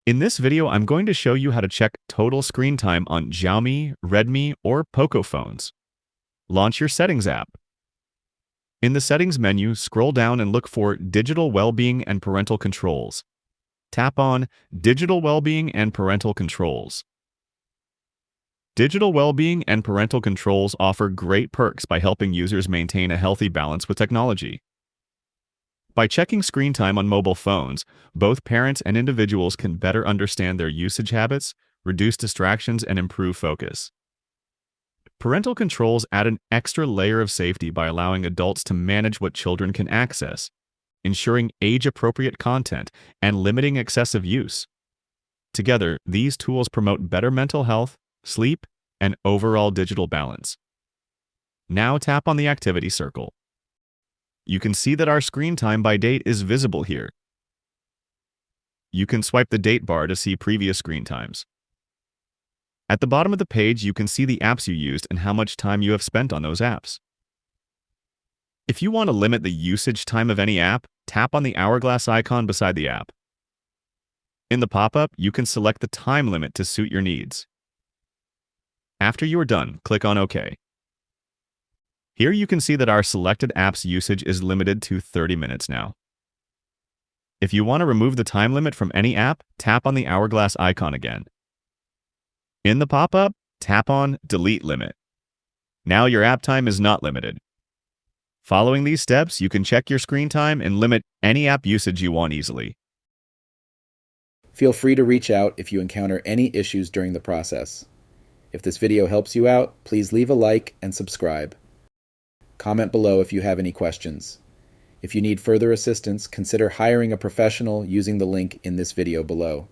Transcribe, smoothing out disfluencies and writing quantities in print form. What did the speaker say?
In this video, I'm going to show you how to check total screen time on Xiaomi, Redmi, or Poco phones. Launch your Settings app. In the Settings menu, scroll down and look for Digital Wellbeing and Parental Controls. Tap on Digital Wellbeing and Parental Controls. Digital Wellbeing and Parental Controls offer great perks by helping users maintain a healthy balance with technology. By checking screen time on mobile phones, both parents and individuals can better understand their usage habits, reduce distractions, and improve focus. Parental controls add an extra layer of safety by allowing adults to manage what children can access, ensuring age-appropriate content and limiting excessive use. Together, these tools promote better mental health, sleep, and overall digital balance. Now tap on the activity circle. You can see that our screen time by date is visible here. You can swipe the date bar to see previous screen times. At the bottom of the page, you can see the apps you used and how much time you have spent on those apps. If you want to limit the usage time of any app, tap on the hourglass icon beside the app. In the pop-up, you can select the time limit to suit your needs. After you are done, click on OK. Here you can see that our selected app's usage is limited to 30 minutes now. If you want to remove the time limit from any app, tap on the hourglass icon again. In the pop-up, tap on Delete Limit. Now your app time is not limited. Following these steps, you can check your screen time and limit any app usage you want easily. Feel free to reach out if you encounter any issues during the process. If this video helps you out, please leave a like and subscribe. Comment below if you have any questions. If you need further assistance, consider hiring a professional using the link in this video below.